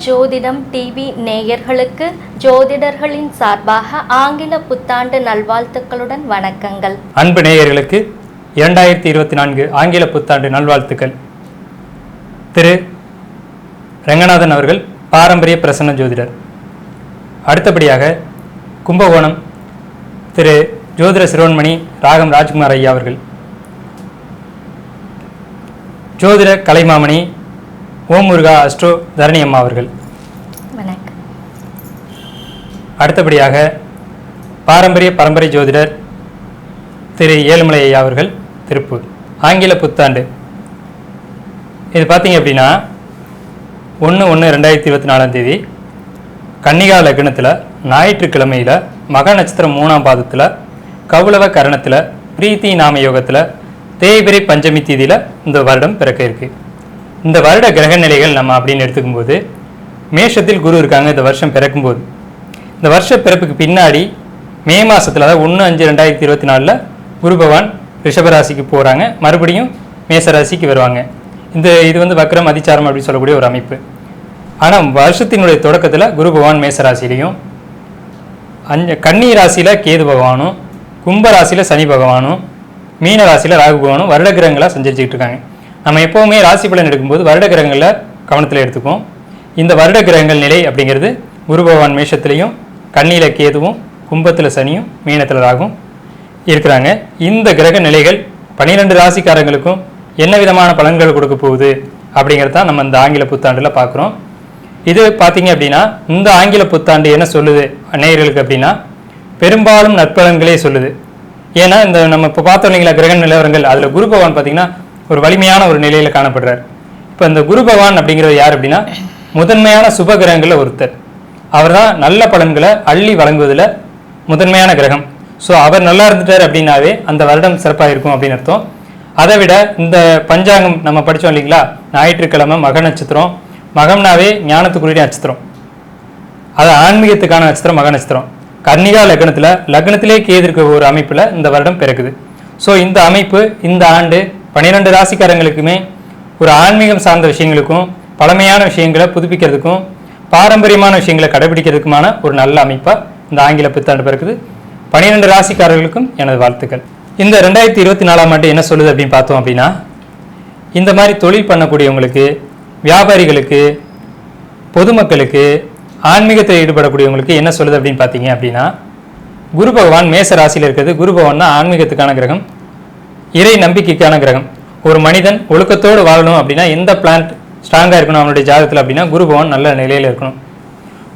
ஜோதிடம் டிவி நேயர்களுக்கு ஜோதிடர்களின் சார்பாக ஆங்கில புத்தாண்டு நல்வாழ்த்துக்களுடன் வணக்கங்கள். அன்பு நேயர்களுக்கு 2024 ஆங்கில புத்தாண்டு நல்வாழ்த்துக்கள். திரு ரங்கநாதன் அவர்கள் பாரம்பரிய பிரசன்ன ஜோதிடர். அடுத்தபடியாக கும்பகோணம் திரு ஜோதிட சிரோன்மணி ராகம் ராஜ்குமார் ஐயா அவர்கள். ஜோதிட கலைமாமணி ஓம் முருகா அஸ்ட்ரோ தரணி அம்மா அவர்கள். அடுத்தபடியாக பாரம்பரிய பரம்பரை ஜோதிடர் திரு ஏழுமலை ஐயா அவர்கள் திருப்பூர். ஆங்கில புத்தாண்டு இது பார்த்தீங்க அப்படின்னா 1/1/2024 கன்னிகா லக்னத்தில் ஞாயிற்றுக்கிழமையில் மக நட்சத்திரம் 3ஆம் பாதத்தில் கௌளவ கரணத்தில் பிரீத்தி நாம யோகத்தில் தேய்பிரை பஞ்சமி தேதியில் இந்த வருடம் பிறக்க இருக்கு. இந்த வருட கிரக நிலைகள் நம்ம அப்படின்னு எடுத்துக்கும்போது மேஷத்தில் குரு இருக்காங்க. இந்த வருஷம் பிறக்கும்போது இந்த வருஷ பிறப்புக்கு பின்னாடி மே மாதத்தில், அதாவது 1/5/2024 குரு பகவான் ரிஷபராசிக்கு போகிறாங்க, மறுபடியும் மேசராசிக்கு வருவாங்க. இது வந்து வக்ரம் அதிச்சாரம் அப்படின்னு சொல்லக்கூடிய ஒரு அமைப்பு. ஆனால் வருஷத்தினுடைய தொடக்கத்தில் குரு பகவான் மேசராசிலையும், கன்னி ராசியில் கேது பகவானும், கும்ப ராசியில் சனி பகவானும், மீன ராசியில் ராகு பகவானும் வருட கிரகங்களாக சஞ்சரிச்சுக்கிட்டு இருக்காங்க. நம்ம எப்போவுமே ராசி பலன் எடுக்கும்போது வருட கிரகங்களில் கவனத்தில் எடுத்துக்குவோம். இந்த வருட கிரகங்கள் நிலை அப்படிங்கிறது குரு பகவான் மேஷத்துலேயும், கன்னியில் கேதுவும், கும்பத்தில் சனியும், மீனத்தில் ராகும் இருக்கிறாங்க. இந்த கிரக நிலைகள் 12 ராசிக்காரங்களுக்கும் என்ன விதமான பலன்கள் கொடுக்க போகுது அப்படிங்கிறதான் நம்ம இந்த ஆங்கில புத்தாண்டில் பார்க்குறோம். இது பார்த்தீங்க அப்படின்னா இந்த ஆங்கில புத்தாண்டு என்ன சொல்லுது நேயர்களுக்கு அப்படின்னா பெரும்பாலும் நற்பலன்களே சொல்லுது. ஏன்னா இந்த நம்ம இப்போ பார்த்தோம் இல்லைங்களா கிரக நிலவரங்கள், அதில் குரு பகவான் பார்த்தீங்கன்னா ஒரு வலிமையான ஒரு நிலையில் காணப்படுறார். இப்போ இந்த குரு பகவான் அப்படிங்கிறது யார் அப்படின்னா முதன்மையான சுப கிரகங்களில் ஒருத்தர். அவர் தான் நல்ல பலன்களை அள்ளி வழங்குவதில் முதன்மையான கிரகம். ஸோ அவர் நல்லா இருந்துட்டார் அப்படின்னாவே அந்த வருடம் சிறப்பாக இருக்கும் அப்படின்னு அர்த்தம். அதை விட இந்த பஞ்சாங்கம் நம்ம படித்தோம் இல்லைங்களா, ஞாயிற்றுக்கிழமை மக நட்சத்திரம், மகம்னாவே ஞானத்துக்குரிய நட்சத்திரம், அது ஆன்மீகத்துக்கான நட்சத்திரம் மக நட்சத்திரம். கன்னிகா லக்னத்திலே கேது இருக்க ஒரு அமைப்பில் இந்த வருடம் பிறக்குது. ஸோ இந்த அமைப்பு இந்த ஆண்டு 12 ராசிக்காரங்களுக்குமே ஒரு ஆன்மீகம் சார்ந்த விஷயங்களுக்கும், பழமையான விஷயங்களை புதுப்பிக்கிறதுக்கும், பாரம்பரியமான விஷயங்களை கடைபிடிக்கிறதுக்குமான ஒரு நல்ல அமைப்பாக இந்த ஆங்கில புத்தாண்டு பிறக்குது. 12 ராசிக்காரர்களுக்கும் எனது வாழ்த்துக்கள். இந்த 2024ஆம் ஆண்டு என்ன சொல்லுது அப்படின்னு பார்த்தோம் அப்படின்னா, இந்த மாதிரி தொழில் பண்ணக்கூடியவங்களுக்கு, வியாபாரிகளுக்கு, பொதுமக்களுக்கு, ஆன்மீகத்தில் ஈடுபடக்கூடியவங்களுக்கு என்ன சொல்லுது அப்படின்னு பார்த்தீங்க அப்படின்னா, குரு பகவான் மேச ராசியில் இருக்கிறது. குரு பகவான் தான் ஆன்மீகத்துக்கான கிரகம், இறை நம்பிக்கைக்கான கிரகம். ஒரு மனிதன் ஒழுக்கத்தோடு வாழணும் அப்படின்னா எந்த பிளான்ட் ஸ்ட்ராங்காக இருக்கணும் அவனுடைய ஜாதகத்தில் அப்படின்னா குரு பகவான் நல்ல நிலையில் இருக்கணும்.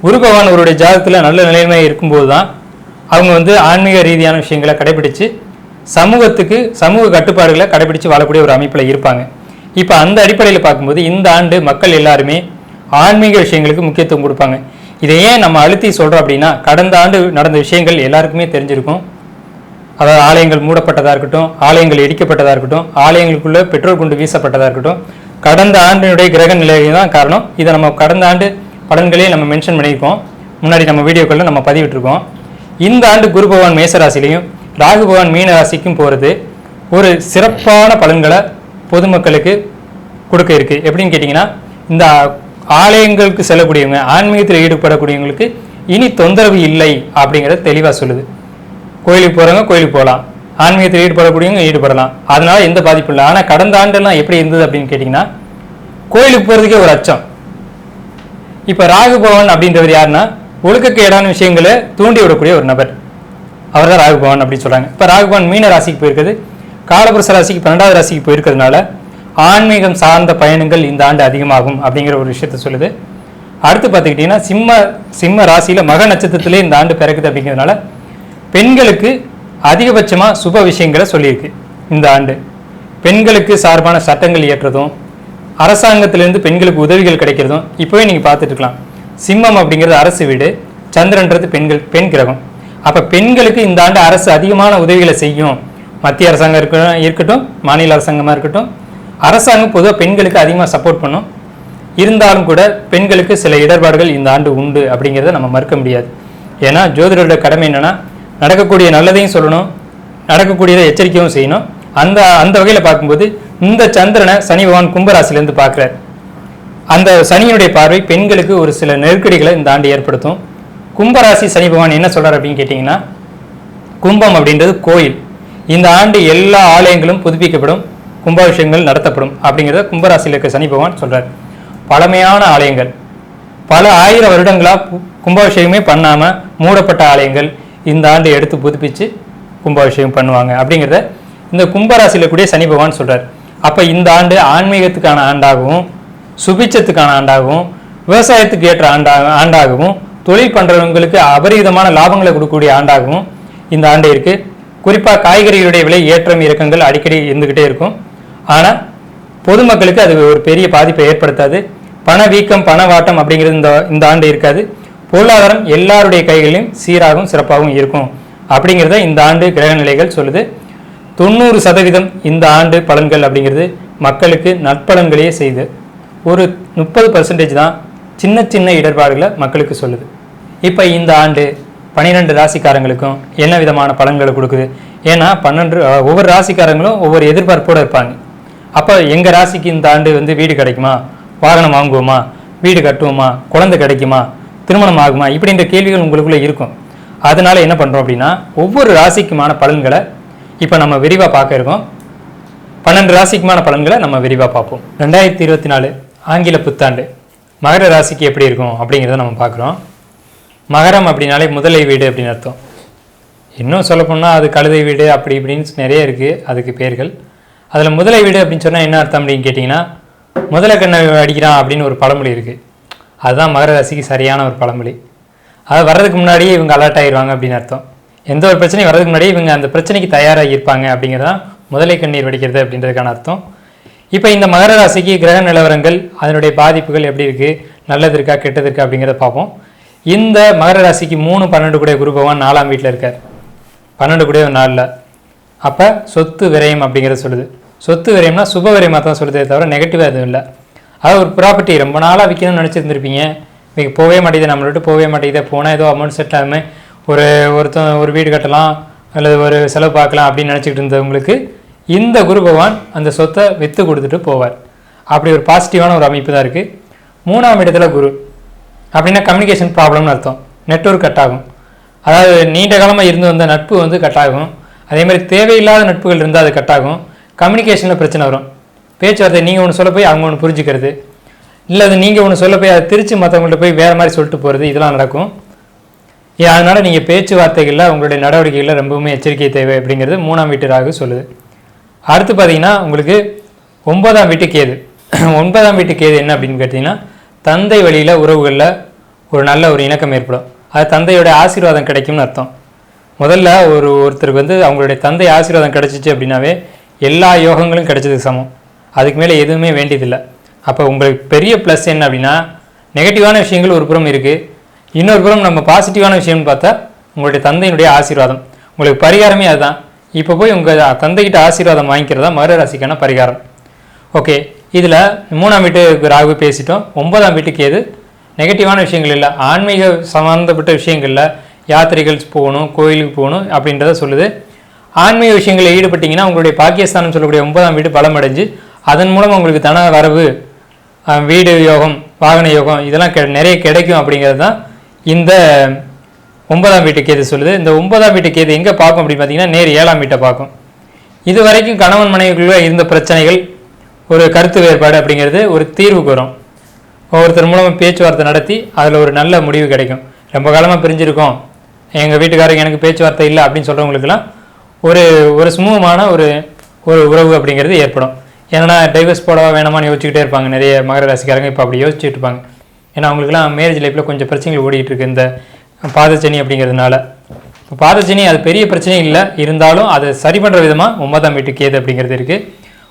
குரு பகவான் அவருடைய ஜாதகத்தில் நல்ல நிலைமை இருக்கும்போது தான் அவங்க வந்து ஆன்மீக ரீதியான விஷயங்களை கடைபிடித்து சமூக கட்டுப்பாடுகளை கடைபிடித்து வாழக்கூடிய ஒரு அமைப்பில் இருப்பாங்க. இப்போ அந்த அடிப்படையில் பார்க்கும்போது இந்த ஆண்டு மக்கள் எல்லாருமே ஆன்மீக விஷயங்களுக்கு முக்கியத்துவம் கொடுப்பாங்க. இதை ஏன் நம்ம அழுத்தி சொல்கிறோம் அப்படின்னா, கடந்த ஆண்டு நடந்த விஷயங்கள் எல்லாருக்குமே தெரிஞ்சிருக்கும். அதாவது ஆலயங்கள் மூடப்பட்டதாக இருக்கட்டும், ஆலயங்கள் இடிக்கப்பட்டதாக இருக்கட்டும், ஆலயங்களுக்குள்ளே பெட்ரோல் குண்டு வீசப்பட்டதாக இருக்கட்டும், கடந்த ஆண்டினுடைய கிரக நிலையை தான் காரணம். இதை நம்ம கடந்த ஆண்டு பலன்களே நம்ம மென்ஷன் பண்ணியிருக்கோம், முன்னாடி நம்ம வீடியோக்களில் நம்ம பதிவிட்டிருக்கோம். இந்த ஆண்டு குரு பகவான் மேசராசிலையும் ராகு பகவான் மீன ராசிக்கும் போகிறது ஒரு சிறப்பான பலன்களை பொதுமக்களுக்கு கொடுக்க இருக்கு. எப்படின்னு கேட்டிங்கன்னா, இந்த ஆலயங்களுக்கு செல்லக்கூடியவங்க, ஆன்மீகத்தில் ஈடுபடக்கூடியவங்களுக்கு இனி தொந்தரவு இல்லை அப்படிங்கிறத தெளிவாக சொல்லுது. கோயிலுக்கு போகிறவங்க கோயிலுக்கு போகலாம், ஆன்மீகத்தில் ஈடுபடக்கூடியவங்க ஈடுபடலாம், அதனால எந்த பாதிப்பும் இல்லை. ஆனால் கடந்த ஆண்டெல்லாம் எப்படி இருந்தது அப்படின்னு கேட்டிங்கன்னா, கோயிலுக்கு போகிறதுக்கே ஒரு அச்சம். இப்போ ராகு பகவான் அப்படின்றவர் யாருன்னா ஒழுக்கக்கேடான விஷயங்களை தூண்டி விடக்கூடிய ஒரு நபர், அவர் தான் ராகு பகவான் அப்படின்னு சொல்கிறாங்க. இப்போ ராகு பகவான் மீன ராசிக்கு போயிருக்குது, காலபுருஷ ராசிக்கு 12வது ராசிக்கு போயிருக்கிறதுனால ஆன்மீகம் சார்ந்த பயணங்கள் இந்த ஆண்டு அதிகமாகும் அப்படிங்கிற ஒரு விஷயத்த சொல்லுது. அடுத்து பார்த்துக்கிட்டிங்கன்னா சிம்ம ராசியில் மக நட்சத்திரத்திலே இந்த ஆண்டு பிறக்குது அப்படிங்கிறதுனால பெண்களுக்கு அதிகபட்சமாக சுப விஷயங்களை சொல்லியிருக்கு. இந்த ஆண்டு பெண்களுக்கு சார்பான சட்டங்கள் இயற்றுறதும், அரசாங்கத்திலேருந்து பெண்களுக்கு உதவிகள் கிடைக்கிறதும் இப்போவே நீங்கள் பார்த்துட்டு இருக்கலாம். சிம்மம் அப்படிங்கிறது அரசு வீடு, சந்திரன்றது பெண் கிரகம். அப்போ பெண்களுக்கு இந்த ஆண்டு அரசு அதிகமான உதவிகளை செய்யும். மத்திய அரசாங்கம் இருக்கட்டும், மாநில அரசாங்கமாக இருக்கட்டும், அரசாங்கம் பொதுவாக பெண்களுக்கு அதிகமாக சப்போர்ட் பண்ணும். இருந்தாலும் கூட பெண்களுக்கு சில இடர்பாடுகள் இந்த ஆண்டு உண்டு அப்படிங்கிறத நம்ம மறுக்க முடியாது. ஏன்னா ஜோதிடரோட கடமை என்னென்னா, நடக்கக்கூடிய நல்லதையும் சொல்லணும், நடக்கக்கூடியதை எச்சரிக்கையும் செய்யணும். அந்த வகையில் பார்க்கும்போது இந்த சந்திரனை சனி பகவான் கும்பராசிலேருந்து பார்க்குறார். அந்த சனியினுடைய பார்வை பெண்களுக்கு ஒரு சில நெருக்கடிகளை இந்த ஆண்டு ஏற்படுத்தும். கும்பராசி சனி பகவான் என்ன சொல்றார் அப்படின்னு கேட்டிங்கன்னா, கும்பம் அப்படின்றது கோயில். இந்த ஆண்டு எல்லா ஆலயங்களும் புதுப்பிக்கப்படும், கும்பாபிஷேகங்கள் நடத்தப்படும் அப்படிங்கிறத கும்பராசியில் இருக்க சனி பகவான் சொல்றார். பழமையான ஆலயங்கள், பல ஆயிரம் வருடங்களா கும்பாபிஷேகமே பண்ணாம மூடப்பட்ட ஆலயங்கள் இந்த ஆண்டு எடுத்து புதுப்பிச்சு கும்பாபிஷேகம் பண்ணுவாங்க அப்படிங்கிறத இந்த கும்பராசியில் கூடிய சனி பகவான் சொல்றார். அப்ப இந்த ஆண்டு ஆன்மீகத்துக்கான ஆண்டாகவும், சுபிச்சத்துக்கான ஆண்டாகவும், விவசாயத்துக்கு ஏற்ற ஆண்டாகவும், தொழில் பண்றவங்களுக்கு அபரிதமான லாபங்களை கொடுக்கக்கூடிய ஆண்டாகவும் இந்த ஆண்டு இருக்கு. குறிப்பா காய்கறிகளுடைய விலை ஏற்றம் இறக்கங்கள் அடிக்கடி இருந்துகிட்டே இருக்கும். ஆனா பொதுமக்களுக்கு அது ஒரு பெரிய பாதிப்பை ஏற்படுத்தாது. பணவீக்கம், பணவாட்டம் அப்படிங்கிறது இந்த ஆண்டு இருக்காது. பொருளாதாரம் எல்லாருடைய கைகளிலும் சீராகவும் சிறப்பாகவும் இருக்கும் அப்படிங்கிறத இந்த ஆண்டு கிரக நிலைகள் சொல்லுது. 90% இந்த ஆண்டு பலன்கள் அப்படிங்கிறது மக்களுக்கு நற்பலன்களையே செய்து, ஒரு 30% தான் சின்ன சின்ன இடர்பாடுகளை மக்களுக்கு சொல்லுது. இப்போ இந்த ஆண்டு 12 ராசிக்காரங்களுக்கும் என்ன விதமான பலன்களை கொடுக்குது? ஏன்னா ஒவ்வொரு ராசிக்காரங்களும் ஒவ்வொரு எதிர்பார்ப்போடு இருப்பாங்க. அப்போ எங்கள் ராசிக்கு இந்த ஆண்டு வீடு கிடைக்குமா, வாகனம் வாங்குவோமா, வீடு கட்டுவோமா, குழந்தை கிடைக்குமா, திருமணம் ஆகுமா, இப்படின்ற கேள்விகள் உங்களுக்குள்ளே இருக்கும். அதனால என்ன பண்ணுறோம் அப்படின்னா, ஒவ்வொரு ராசிக்குமான பலன்களை இப்போ நம்ம விரிவாக பார்க்க இருக்கோம். 12 ராசிக்குமான பலன்களை நம்ம விரிவாக பார்ப்போம். 2024 ஆங்கில புத்தாண்டு மகர ராசிக்கு எப்படி இருக்கும் அப்படிங்கிறத நம்ம பார்க்குறோம். மகரம் அப்படின்னாலே முதலை வீடு அப்படின்னு அர்த்தம். இன்னும் சொல்லப்போனால் அது கழுதை வீடு அப்படி இப்படின்னு நிறைய இருக்குது அதுக்கு பேர்கள். அதில் முதலை வீடு அப்படின்னு சொன்னால் என்ன அர்த்தம் அப்படின்னு கேட்டிங்கன்னா, முதலை கண்ணை அடிக்கிறான் அப்படின்னு ஒரு பழமொழி இருக்குது. அதுதான் மகர ராசிக்கு சரியான ஒரு பழமொழி. அது வர்றதுக்கு முன்னாடியே இவங்க அலர்ட் ஆகிடுவாங்க அப்படின்னு அர்த்தம். எந்த ஒரு பிரச்சனையும் வர்றதுக்கு முன்னாடியே இவங்க அந்த பிரச்சனைக்கு தயாராக இருப்பாங்க அப்படிங்கிறதான் முதலை கண்ணீர் வடிக்கிறது அப்படின்றதுக்கான அர்த்தம். இப்போ இந்த மகர ராசிக்கு கிரக நிலவரங்கள், அதனுடைய பாதிப்புகள் எப்படி இருக்குது, நல்லது இருக்கா கெட்டது இருக்கா அப்படிங்கிறத பார்ப்போம். இந்த மகர ராசிக்கு 3, 12 கூடிய குரு பகவான் 4ஆம் வீட்டில் இருக்கார். 12 கூடிய 4ல். அப்போ சொத்து விரயம் அப்படிங்கிறத சொல்லுது. சொத்து விரயம்னா சுப விரயமாக தான் சொல்லுதே தவிர நெகட்டிவாக எதுவும் இல்லை. அது ஒரு ப்ராப்பர்ட்டி ரொம்ப நாளாக விற்கணும்னு நினச்சிருந்துருப்பீங்க, இன்னைக்கு போகவே மாட்டேங்குது, நம்மளை விட்டு போகவே மாட்டேங்குது, போனால் ஏதோ அமௌண்ட் செட் ஆகாமல் ஒரு வீடு கட்டலாம் அல்லது ஒரு செலவு பார்க்கலாம் அப்படின்னு நினச்சிக்கிட்டு இருந்தவங்களுக்கு இந்த குரு பகவான் அந்த சொத்தை விற்று கொடுத்துட்டு போவார். அப்படி ஒரு பாசிட்டிவான ஒரு அமைப்பு தான் இருக்குது. 3ஆம் இடத்துல குரு அப்படின்னா கம்யூனிகேஷன் ப்ராப்ளம்னு அர்த்தம். நெட்வொர்க் கட் ஆகும். அதாவது நீண்ட காலமாக இருந்து வந்த நட்பு கட் ஆகும். அதே மாதிரி தேவையில்லாத நட்புகள் இருந்தால் அது கட் ஆகும். கம்யூனிகேஷனில் பிரச்சனை வரும். பேச்சுவார்த்தை நீங்கள் ஒன்று சொல்ல போய் அவங்க ஒன்று புரிஞ்சுக்கிறது, இல்லை அது நீங்கள் ஒன்று சொல்ல போய் அதை திருச்சி மற்றவங்கள்ட்ட போய் வேறு மாதிரி சொல்லிட்டு போகிறது, இதெல்லாம் நடக்கும். அதனால் நீங்கள் பேச்சுவார்த்தைகளில் உங்களுடைய நடவடிக்கைகளில் ரொம்பவுமே எச்சரிக்கை தேவை அப்படிங்கிறது 3ஆம் வீட்டு ராகு சொல்லுது. அடுத்து பார்த்தீங்கன்னா உங்களுக்கு 9ஆம் வீட்டு கேது. 9ஆம் வீட்டு கேது என்ன அப்படின்னு கேட்டிங்கன்னா, தந்தை வழியில் உறவுகளில் ஒரு நல்ல ஒரு இணக்கம் ஏற்படும். அது தந்தையோட ஆசீர்வாதம் கிடைக்கும்னு அர்த்தம். முதல்ல ஒருத்தருக்கு அவங்களுடைய தந்தை ஆசீர்வாதம் கிடைச்சிச்சு அப்படின்னாவே எல்லா யோகங்களும் கிடைச்சதுக்கு சமம். அதுக்கு மேலே எதுவுமே வேண்டியதில்லை. அப்போ உங்களுக்கு பெரிய ப்ளஸ் என்ன அப்படின்னா, நெகட்டிவான விஷயங்கள் ஒரு புறம் இருக்குது, இன்னொரு புறம் நம்ம பாசிட்டிவான விஷயம்னு பார்த்தா உங்களுடைய தந்தையினுடைய ஆசீர்வாதம். உங்களுக்கு பரிகாரமே அதுதான். இப்போ போய் உங்கள் தந்தைகிட்ட ஆசீர்வாதம் வாங்கிக்கிறதா மகர ராசிக்கான பரிகாரம். ஓகே, இதில் 3ஆம் வீட்டு ராகு பேசிட்டோம். 9ஆம் வீட்டுக்கு எது நெகட்டிவான விஷயங்கள் இல்லை, ஆன்மீக சம்மந்தப்பட்ட விஷயங்களில் யாத்திரைகள் போகணும், கோயிலுக்கு போகணும் அப்படின்றத சொல்லுது. ஆன்மீக விஷயங்களில் ஈடுபட்டிங்கன்னா உங்களுடைய பாக்கியஸ்தானம் சொல்லக்கூடிய 9ஆம் வீடு பலம் அடைஞ்சு அதன் மூலம் உங்களுக்கு தன வரவு, வீடு யோகம், வாகன யோகம் இதெல்லாம் நிறைய கிடைக்கும் அப்படிங்கிறது தான் இந்த 9ஆம் வீட்டு கேது சொல்லுது. இந்த 9ஆம் வீட்டு கேது எங்கே பார்க்கும் அப்படின்னு பார்த்தீங்கன்னா, நேர் 7ஆம் வீட்டை பார்க்கும். இது வரைக்கும் கணவன் மனைவிக்குள்ளே இருந்த பிரச்சனைகள், ஒரு கருத்து வேறுபாடு அப்படிங்கிறது ஒரு தீர்வுக்கு வரும். ஒவ்வொருத்தர் மூலமாக பேச்சுவார்த்தை நடத்தி அதில் ஒரு நல்ல முடிவு கிடைக்கும். ரொம்ப காலமாக பிரிஞ்சிருக்கோம், எங்கள் வீட்டுக்காரங்க எனக்கு பேச்சுவார்த்தை இல்லை அப்படின்னு சொல்கிறவங்களுக்குலாம் ஒரு சுமூகமான ஒரு உறவு அப்படிங்கிறது ஏற்படும். ஏன்னா டைவர்ஸ் போடவா வேணாமான்னு யோசிச்சுக்கிட்டே இருப்பாங்க நிறைய மகர ராசிக்காரங்க. இப்போ அப்படி யோசிச்சுட்டு இருப்பாங்க. ஏன்னா அவங்களுக்குலாம் மேரேஜ் லைஃப்பில் கொஞ்சம் பிரச்சனைகள் ஓடிட்டு இருக்கு இந்த பாதச்சனி அப்படிங்கிறதுனால. பாதச்சனி அது பெரிய பிரச்சனை இல்லை, இருந்தாலும் அதை சரி பண்ணுற விதமாக 9ஆம் வீட்டு கேது அப்படிங்கிறது இருக்குது.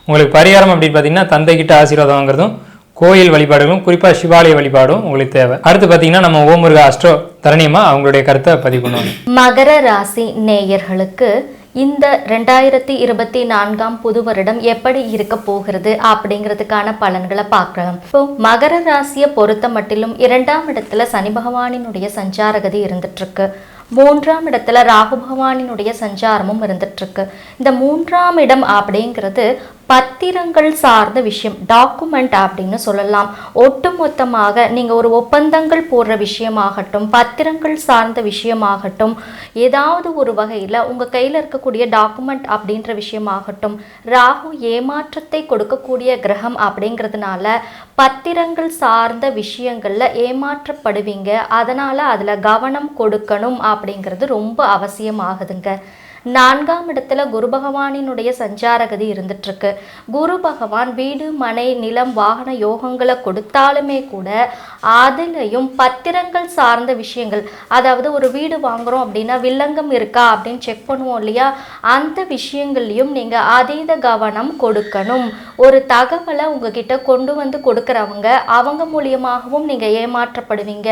உங்களுக்கு பரிகாரம் அப்படின்னு பார்த்தீங்கன்னா, தந்தைக்கிட்ட ஆசீர்வாதம் வாங்குறதும், கோயில் வழிபாடுகளும், குறிப்பாக சிவாலய வழிபாடும் உங்களுக்கு தேவை. அடுத்து பார்த்தீங்கன்னா, நம்ம ஓமுருகா அஷ்டோ தரணியமா அவங்களுடைய கருத்தை பதிவு பண்ணுவாங்க. மகர ராசி நேயர்களுக்கு இந்த 2024ஆம் புது வருடம் எப்படி இருக்க போகிறது அப்படிங்கிறதுக்கான பலன்களை பார்க்கலாம். இப்போ மகர ராசியை பொறுத்த மட்டிலும் 2ஆம் இடத்துல சனி பகவானினுடைய சஞ்சாரகதி இருந்துட்டு இருக்கு. 3ஆம் இடத்துல ராகு பகவானினுடைய சஞ்சாரமும் இருந்துட்டு இருக்கு. இந்த 3ஆம் இடம் அப்படிங்கிறது பத்திரங்கள் சார்ந்த விஷயம், டாக்குமெண்ட் அப்படின்னு சொல்லலாம். ஒட்டுமொத்தமாக நீங்கள் ஒரு ஒப்பந்தங்கள் போடுற விஷயமாகட்டும், பத்திரங்கள் சார்ந்த விஷயமாகட்டும், ஏதாவது ஒரு வகையில் உங்கள் கையில் இருக்கக்கூடிய டாக்குமெண்ட் அப்படின்ற விஷயமாகட்டும், ராகு ஏமாற்றத்தை கொடுக்கக்கூடிய கிரகம் அப்படிங்கிறதுனால பத்திரங்கள் சார்ந்த விஷயங்களில் ஏமாற்றப்படுவீங்க. அதனால் அதில் கவனம் கொடுக்கணும் அப்படிங்கிறது ரொம்ப அவசியமாகுதுங்க. 4ஆம் இடத்துல குரு பகவானினுடைய சஞ்சாரகதி இருந்துட்டு இருக்கு. குரு பகவான் வீடு, மனை, நிலம், வாகன யோகங்களை கொடுத்தாலுமே கூட அதுலேயும் பத்திரங்கள் சார்ந்த விஷயங்கள், அதாவது ஒரு வீடு வாங்குறோம் அப்படின்னா வில்லங்கம் இருக்கா அப்படின்னு செக் பண்ணுவோம் இல்லையா, அந்த விஷயங்கள்லையும் நீங்கள் அதீத கவனம் கொடுக்கணும். ஒரு தகவலை உங்ககிட்ட கொண்டு வந்து கொடுக்குறவங்க, அவங்க மூலியமாகவும் நீங்கள் ஏமாற்றப்படுவீங்க.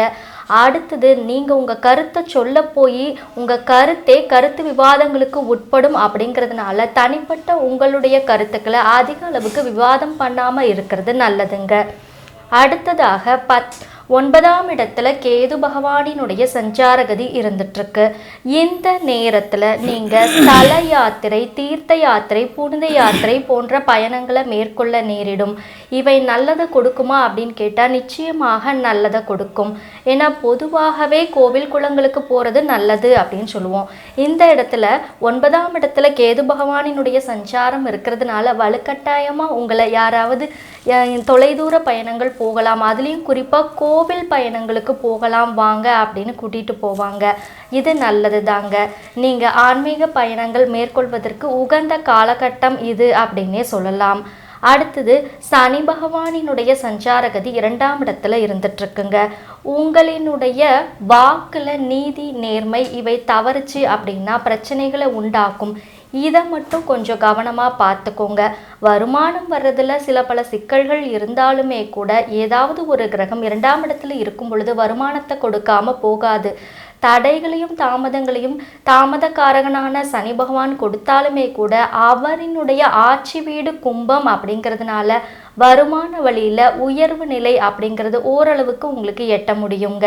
அடுத்தது நீங்கள் உங்கள் கருத்தை சொல்ல போய் உங்கள் கருத்து விவாதங்களுக்கு உட்படும் அப்படிங்கிறதுனால தனிப்பட்ட உங்களுடைய கருத்துக்களை அதிக அளவுக்கு விவாதம் பண்ணாமல் இருக்கிறது நல்லதுங்க. அடுத்ததாக 9ஆம் இடத்துல கேது பகவானினுடைய சஞ்சாரகதி இருந்துட்டுருக்கு. இந்த நேரத்தில் நீங்கள் ஸ்தல யாத்திரை, தீர்த்த யாத்திரை, புனித யாத்திரை போன்ற பயணங்களை மேற்கொள்ள நேரிடும். இவை நல்லதை கொடுக்குமா அப்படின்னு கேட்டால் நிச்சயமாக நல்லதை கொடுக்கும். ஏன்னா பொதுவாகவே கோவில் குளங்களுக்கு போகிறது நல்லது அப்படின்னு சொல்லுவோம். இந்த இடத்துல 9ஆம் இடத்துல கேது பகவானினுடைய சஞ்சாரம் இருக்கிறதுனால வலுக்கட்டாயமாக உங்களை யாராவது தொலைதூர பயணங்கள் போகலாம், அதுலேயும் குறிப்பாக கோவில் பயணங்களுக்கு போகலாம் வாங்க அப்படின்னு கூட்டிகிட்டு போவாங்க. இது நல்லது தாங்க. நீங்கள் ஆன்மீக பயணங்கள் மேற்கொள்வதற்கு உகந்த காலகட்டம் இது அப்படின்னே சொல்லலாம். அடுத்தது சனி பகவானினுடைய சஞ்சாரகதி 2ஆம் இடத்துல இருந்துட்டுருக்குங்க. உங்களினுடைய வாக்கில் நீதி, நேர்மை இவை தவறுச்சு அப்படின்னா பிரச்சனைகளை உண்டாக்கும். இதை மட்டும் கொஞ்சம் கவனமாக பார்த்துக்கோங்க. வருமானம் வர்றதில் சில பல சிக்கல்கள் இருந்தாலுமே கூட ஏதாவது ஒரு கிரகம் 2ஆம் இடத்துல இருக்கும் பொழுது வருமானத்தை கொடுக்காம போகாது. தடைகளையும் தாமதங்களையும் தாமதக்காரகனான சனி பகவான் கொடுத்தாலுமே கூட அவரினுடைய ஆட்சி வீடு கும்பம் அப்படிங்கிறதுனால வருமான வழியில் உயர்வு நிலை அப்படிங்கிறது ஓரளவுக்கு உங்களுக்கு எட்ட முடியுங்க.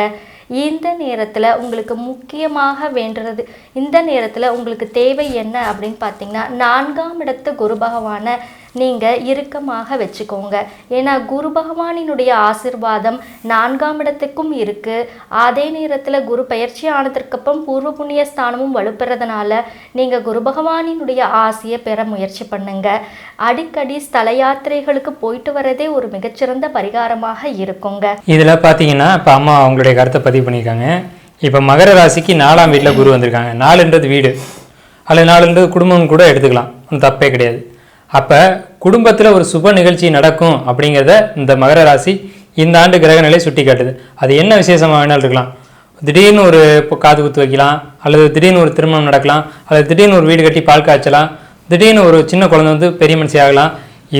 இந்த நேரத்தில் உங்களுக்கு முக்கியமாக வேண்டுறது, இந்த நேரத்தில் உங்களுக்கு தேவை என்ன அப்படின்னு பார்த்தீங்கன்னா 4ஆம் இடத்து குரு பகவானை நீங்கள் இறுக்கமாக வச்சுக்கோங்க. ஏன்னா குரு பகவானினுடைய ஆசிர்வாதம் 4ஆம் இடத்துக்கும் இருக்குது. அதே நேரத்தில் குரு பயிற்சி ஆனதற்கப்புறம் பூர்வ புண்ணிய ஸ்தானமும் வலுப்பெறதுனால நீங்கள் குரு பகவானினுடைய ஆசையை பெற முயற்சி பண்ணுங்க. அடிக்கடி ஸ்தல யாத்திரைகளுக்கு போயிட்டு வரதே ஒரு மிகச்சிறந்த பரிகாரமாக இருக்குங்க. இதில் பார்த்தீங்கன்னா இப்போ அம்மா அவங்களுடைய கருத்தை பதிவு பண்ணியிருக்காங்க. இப்போ மகர ராசிக்கு 4ஆம் வீட்டில் குரு வந்திருக்காங்க. 4ன்றது வீடு, அல்லது 4ன்றது குடும்பம் கூட எடுத்துக்கலாம், தப்பே கிடையாது. அப்போ குடும்பத்தில் ஒரு சுப நிகழ்ச்சி நடக்கும் அப்படிங்கிறத இந்த மகர ராசி இந்த ஆண்டு கிரகநிலை சுட்டி காட்டுது. அது என்ன விசேஷமாக வேணாலும் இருக்கலாம். திடீர்னு ஒரு காது குத்து வைக்கலாம், அல்லது திடீர்னு ஒரு திருமணம் நடக்கலாம், அல்லது திடீர்னு ஒரு வீடு கட்டி பால் காய்ச்சலாம், திடீர்னு ஒரு சின்ன குழந்தை வந்து பெரிய மனுஷி ஆகலாம்.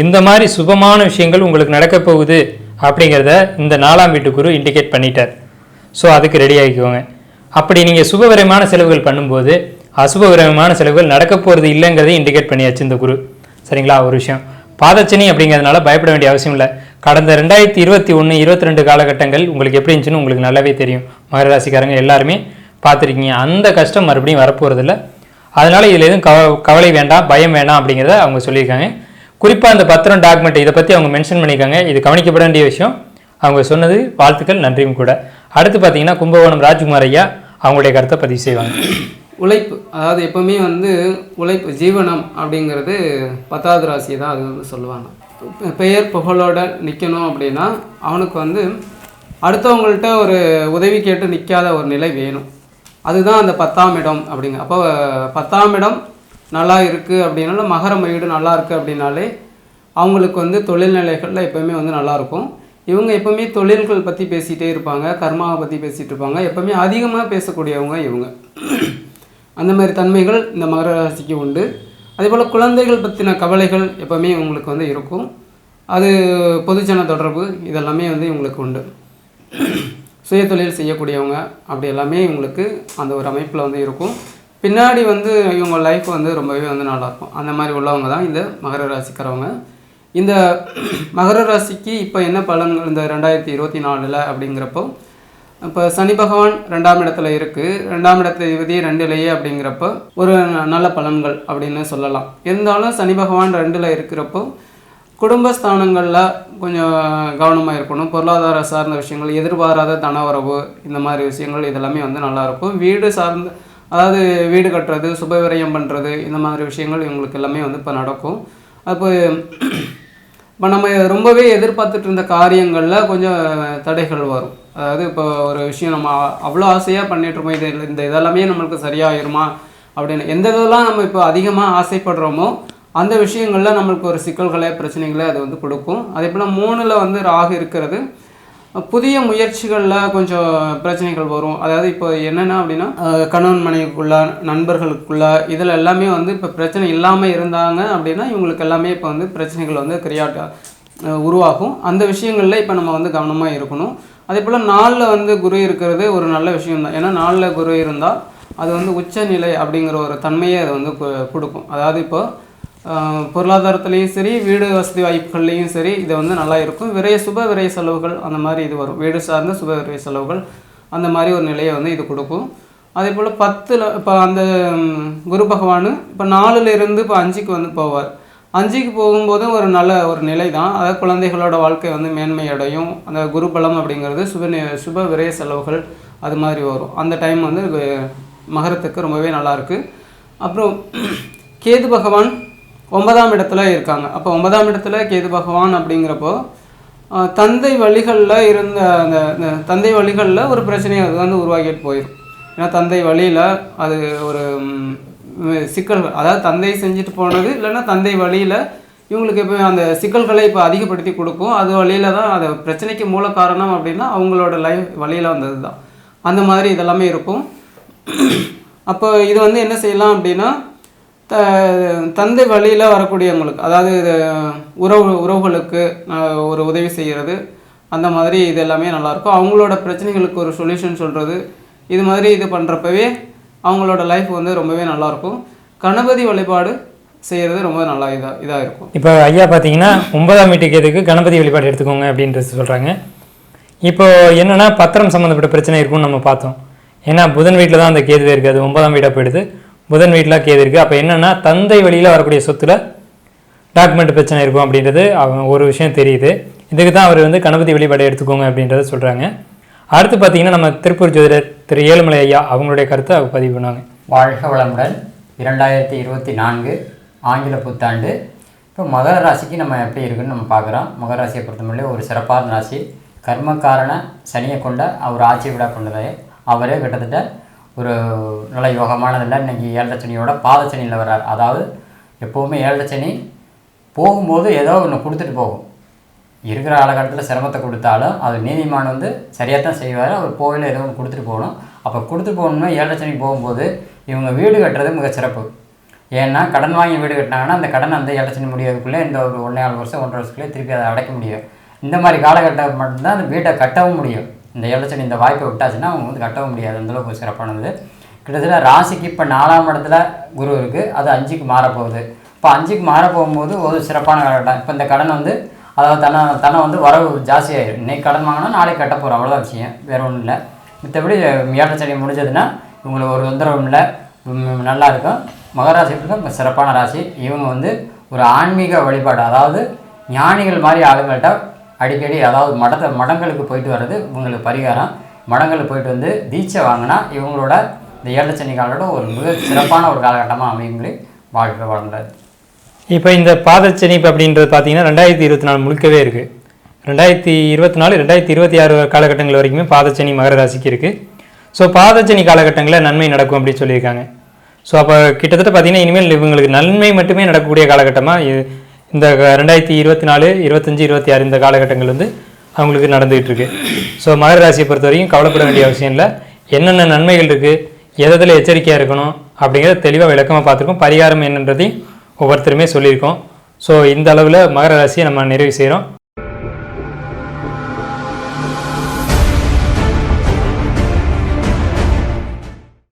இந்த மாதிரி சுபமான விஷயங்கள் உங்களுக்கு நடக்க போகுது அப்படிங்கிறத இந்த 4ஆம் வீட்டு குரு இண்டிகேட் பண்ணிட்டார். ஸோ அதுக்கு ரெடி ஆகிக்கோங்க. அப்படி நீங்கள் சுபவிரயமான செலவுகள் பண்ணும்போது அசுபவிரயமான செலவுகள் நடக்க போகிறது இல்லைங்கிறதை இண்டிகேட் பண்ணியாச்சு இந்த குரு. சரிங்களா? ஒரு விஷயம், பாதச்சனி அப்படிங்கிறதுனால பயப்பட வேண்டிய அவசியம் இல்லை. கடந்த 2021-22 காலகட்டங்கள் உங்களுக்கு எப்படி இருந்துச்சுன்னு உங்களுக்கு நல்லாவே தெரியும். மகர ராசிக்காரங்க எல்லாருமே பார்த்துருக்கீங்க. அந்த கஷ்டம் மறுபடியும் வரப்போகிறதில்ல. அதனால் இதில் எதுவும் கவலை வேண்டாம், பயம் வேண்டாம் அப்படிங்கிறத அவங்க சொல்லியிருக்காங்க. குறிப்பாக அந்த பத்திரம், டாக்குமெண்ட் இதை பற்றி அவங்க மென்ஷன் பண்ணியிருக்காங்க. இது கவனிக்கப்பட வேண்டிய விஷயம். அவங்க சொன்னது வாழ்த்துக்கள், நன்றியும் கூட. அடுத்து பார்த்தீங்கன்னா கும்பகோணம் ராஜ்குமார் ஐயா அவங்களுடைய கருத்தை பதிவு செய்வாங்க. உழைப்பு, அதாவது எப்போவுமே உழைப்பு ஜீவனம் அப்படிங்கிறது 10வது ராசியை தான் அது சொல்லுவாங்க. பெயர் புகழோட நிற்கணும் அப்படின்னா அவனுக்கு அடுத்தவங்கள்ட்ட ஒரு உதவி கேட்டு நிற்காத ஒரு நிலை வேணும். அதுதான் அந்த 10ஆம் இடம் அப்படிங்க. அப்போ 10ஆம் இடம் நல்லா இருக்குது அப்படின்னாலும், மகரம் வீடு நல்லா இருக்குது அப்படின்னாலே அவங்களுக்கு தொழில்நிலைகளில் எப்போவுமே நல்லாயிருக்கும். இவங்க எப்போவுமே தொழில்கள் பற்றி பேசிகிட்டே இருப்பாங்க, கர்மாவை பற்றி பேசிகிட்டு இருப்பாங்க. எப்போவுமே அதிகமாக பேசக்கூடியவங்க இவங்க. அந்த மாதிரி தன்மைகள் இந்த மகர ராசிக்கு உண்டு. அதேபோல் குழந்தைகள் பற்றின கவலைகள் எப்போவுமே இவங்களுக்கு இருக்கும். அது பொதுஜன தொடர்பு இதெல்லாமே இவங்களுக்கு உண்டு. சுய தொழில் செய்யக்கூடியவங்க அப்படி எல்லாமே இவங்களுக்கு அந்த ஒரு அமைப்பில் இருக்கும். பின்னாடி இவங்க லைஃப் ரொம்பவே நல்லாயிருக்கும். அந்த மாதிரி உள்ளவங்க தான் இந்த மகர ராசிக்காரவங்க. இந்த மகர ராசிக்கு இப்போ என்ன பலன்கள் இந்த 2024 அப்படிங்கிறப்போ இப்போ சனி பகவான் 2ஆம் இடத்துல இருக்குது, 2ஆம் இடத்துல விதி 2லேயே அப்படிங்கிறப்போ ஒரு நல்ல பலன்கள் அப்படின்னு சொல்லலாம். இருந்தாலும் சனி பகவான் 2ல் இருக்கிறப்போ குடும்பஸ்தானங்களில் கொஞ்சம் கவனமாக இருக்கணும். பொருளாதார சார்ந்த விஷயங்கள், எதிர்பாராத தனவரவு, இந்த மாதிரி விஷயங்கள் இதெல்லாமே வந்து நல்லாயிருக்கும். வீடு சார்ந்த, அதாவது வீடு கட்டுறது, சுப விரயம் பண்ணுறது, இந்த மாதிரி விஷயங்கள் இவங்களுக்கு எல்லாமே வந்து இப்போ நடக்கும். அப்போ இப்போ நம்ம ரொம்பவே எதிர்பார்த்துட்டு இருந்த காரியங்களில் கொஞ்சம் தடைகள் வரும். அதாவது இப்போ ஒரு விஷயம் நம்ம அவ்வளோ ஆசையாக பண்ணிகிட்ருப்போம், இந்த இதெல்லாமே நம்மளுக்கு சரியாயிருமா அப்படின்னு. எந்த இதெல்லாம் நம்ம இப்போ அதிகமாக ஆசைப்படுறோமோ அந்த விஷயங்களில் நம்மளுக்கு ஒரு சிக்கல்களை, பிரச்சனைகளை அது வந்து கொடுக்கும். அதே போல் 3ல் வந்து ராகு இருக்கிறது புதிய முயற்சிகளில் கொஞ்சம் பிரச்சனைகள் வரும். அதாவது இப்போ என்னென்னா அப்படின்னா கணவன் மனைவிக்குள்ள, நண்பர்களுக்குள்ள, இதில் எல்லாமே வந்து இப்போ பிரச்சனை இல்லாமல் இருந்தாங்க அப்படின்னா இவங்களுக்கு எல்லாமே இப்போ வந்து பிரச்சனைகள் வந்து உருவாகும். அந்த விஷயங்களில் இப்போ நம்ம வந்து கவனமாக இருக்கணும். அதே போல் 4ல் வந்து குரு இருக்கிறது ஒரு நல்ல விஷயம்தான். ஏன்னா 4ல் குரு இருந்தால் அது வந்து உச்சநிலை அப்படிங்கிற ஒரு தன்மையை அது வந்து கொடுக்கும். அதாவது இப்போ பொருளாதாரத்துலேயும் சரி, வீடு வசதி வாய்ப்புகள்லேயும் சரி, இது வந்து நல்லா இருக்கும். சுப விரைய செலவுகள் அந்த மாதிரி இது வரும். வீடு சார்ந்த சுப விரைய செலவுகள் அந்த மாதிரி ஒரு நிலையை வந்து இது கொடுக்கும். அதே போல் 10ல் இப்போ அந்த குரு பகவான் இப்போ 4ல் இருந்து இப்போ 5க்கு வந்து போவார். 5க்கு போகும்போதும் ஒரு நல்ல ஒரு நிலை தான். அதாவது குழந்தைகளோட வாழ்க்கை வந்து மேன்மை அடையும். அந்த குரு பலம் அப்படிங்கிறது சுப விரைய செலவுகள் அது மாதிரி வரும். அந்த டைம் வந்து மகரத்துக்கு ரொம்பவே நல்லாயிருக்கு. அப்புறம் கேது பகவான் 9ஆம் இடத்துல இருக்காங்க. அப்போ 9ஆம் இடத்துல கேது பகவான் அப்படிங்கிறப்போ தந்தை வழிகளில் இருந்த அந்த தந்தை வழிகளில் ஒரு பிரச்சனையை அது வந்து உருவாக்கிட்டு போயிடும். ஏன்னா தந்தை வழியில் அது ஒரு சிக்கல்கள், அதாவது தந்தை செஞ்சுட்டு போனது இல்லைன்னா தந்தை வழியில் இவங்களுக்கு இப்போ அந்த சிக்கல்களை இப்போ அதிகப்படுத்தி கொடுக்கும். அது வழியில் தான் அது பிரச்சனைக்கு மூல காரணம் அப்படின்னா அவங்களோட வழியில் வந்தது தான். அந்த மாதிரி இதெல்லாமே இருக்கும். அப்போ இது வந்து என்ன செய்யலாம் அப்படின்னா தந்தை வழியில் வரக்கூடியவங்களுக்கு, அதாவது உறவுகளுக்கு ஒரு உதவி செய்கிறது, அந்த மாதிரி இது எல்லாமே நல்லாயிருக்கும். அவங்களோட பிரச்சனைகளுக்கு ஒரு சொல்யூஷன் சொல்கிறது, இது மாதிரி இது பண்ணுறப்பவே அவங்களோட லைஃப் வந்து ரொம்பவே நல்லாயிருக்கும். கணபதி வழிபாடு செய்கிறது ரொம்ப நல்லா இதாக இருக்கும். இப்போ ஐயா பார்த்தீங்கன்னா 9ஆம் வீட்டுக்கு எதுக்கு கணபதி வழிபாடு எடுத்துக்கோங்க அப்படின்றது சொல்கிறாங்க. இப்போ என்னென்னா பத்திரம் சம்மந்தப்பட்ட பிரச்சனை இருக்குன்னு நம்ம பார்த்தோம். ஏன்னா புதன் வீட்டில் தான் அந்த கேதுவே இருக்குது, அது 9ஆம் வீடாக போயிடுது. புதன் வீட்டில் கேது இருக்குது. அப்போ என்னென்னா தந்தை வழியில் வரக்கூடிய சொத்தில் டாக்குமெண்ட் பிரச்சனை இருக்கும் அப்படின்றது ஒரு விஷயம் தெரியுது. இதுக்கு தான் அவர் வந்து கணபதி வழிபாடு எடுத்துக்கோங்க அப்படின்றத சொல்கிறாங்க. அடுத்து பார்த்தீங்கன்னா நம்ம திருப்பூர் ஜோதிடர் திரு ஏழுமலை ஐயா அவங்களுடைய கருத்தை பதிவு பண்ணுவாங்க. வாழ்க வளமுடன். 2024 ஆங்கில புத்தாண்டு. இப்போ மகர ராசிக்கு நம்ம எப்படி இருக்குன்னு நம்ம பார்க்குறோம். மகர ராசியை பொறுத்தவரை ஒரு சிறப்பான ராசி. கர்மக்காரன சனியை கொண்ட அவர் ஆட்சி விழா கொண்டதை அவரே கிட்டத்தட்ட ஒரு நல்ல யோகமானதில்லை. இன்றைக்கி 7 சனியோட பாதச்சனியில் வர்றார். அதாவது எப்போவுமே 7 சனி போகும்போது ஏதோ ஒன்று கொடுத்துட்டு போகும். இருக்கிற காலகட்டத்தில் சிரமத்தை கொடுத்தாலும் அது நீதிமான் வந்து சரியாக தான் செய்வார். அவர் போகல ஏதோ ஒன்று கொடுத்துட்டு போகணும். அப்போ கொடுத்துட்டு போகணும்னா 7 சனி போகும்போது இவங்க வீடு கட்டுறது மிக சிறப்பு. ஏன்னா கடன் வாங்கி வீடு கட்டினாங்கன்னா அந்த கடன் அந்த 7 சனி முடியறதுக்குள்ளே இந்த ஒரு 1.5 வருஷம் 1.5 வருஷத்துக்குள்ளே திருப்பி அதை அடைக்க முடியும். இந்த மாதிரி காலகட்டம் மட்டும்தான் அந்த வீட்டை கட்டவும் முடியும். இந்த 7 சனி இந்த வாய்ப்பை விட்டாச்சுன்னா அவங்க வந்து கட்டவும் முடியாது. அந்தளவுக்கு சிறப்பானது. கிட்டத்தட்ட ராசிக்கு இப்போ 4ஆம் இடத்துல குரு இருக்குது, அது 5க்கு மாறப்போகுது. இப்போ 5க்கு மாற போகும்போது ஒரு சிறப்பான காலகட்டம். இப்போ இந்த கடன் வந்து அதாவது தன்னை வந்து வரவு ஜாஸ்தியாகிடும். இன்றைக்கி கடன் வாங்கினா நாளைக்கு கட்ட போகிறோம், அவ்வளோதான் விஷயம், வேறு ஒன்றும் இல்லை. மற்றபடி 7 சனி முடிஞ்சதுன்னா இவங்களுக்கு ஒரு தொந்தரவும் இல்லை, நல்லா இருக்கும். மகராசிக்கு சிறப்பான ராசி. இவங்க வந்து ஒரு ஆன்மீக வழிபாடு, அதாவது ஞானிகள் மாதிரி ஆளுங்கள்கிட்ட அடிக்கடி, அதாவது மடங்களுக்கு போயிட்டு வர்றது இவங்களுக்கு பரிகாரம். மடங்களுக்கு போயிட்டு வந்து தீட்சை வாங்கினா இவங்களோட இந்த 7 சனி காலோட ஒரு மிக சிறப்பான ஒரு காலகட்டமாக அமையுங்களே. வாழ்க்கை வளர்ந்தார். இப்போ இந்த பாதச்சனி அப்படின்றது பார்த்தீங்கன்னா 2024 முழுக்கவே இருக்குது. 2024 2026 காலகட்டங்கள் வரைக்குமே பாதச்சனி மகர ராசிக்கு இருக்குது. ஸோ பாதச்சனி காலகட்டங்களில் நன்மை நடக்கும் அப்படின்னு சொல்லியிருக்காங்க. ஸோ அப்போ கிட்டத்தட்ட பார்த்தீங்கன்னா இனிமேல் இவங்களுக்கு நன்மை மட்டுமே நடக்கக்கூடிய காலகட்டமாக இந்த 2024, 25, 26 இந்த காலகட்டங்கள் வந்து அவங்களுக்கு நடந்துகிட்டு இருக்கு. ஸோ மகர ராசியை பொறுத்த வரைக்கும் கவலைப்பட வேண்டிய அவசியம் இல்லை. என்னென்ன நன்மைகள் இருக்குது, எதில் எச்சரிக்கையாக இருக்கணும் அப்படிங்கிறத தெளிவாக விளக்கமாக பார்த்துருக்கோம். பரிகாரம் என்னன்றதையும் ஒவ்வொருத்தருமே சொல்லியிருக்கோம். ஸோ இந்த அளவில் மகர ராசியை நம்ம நிறைவு செய்கிறோம்.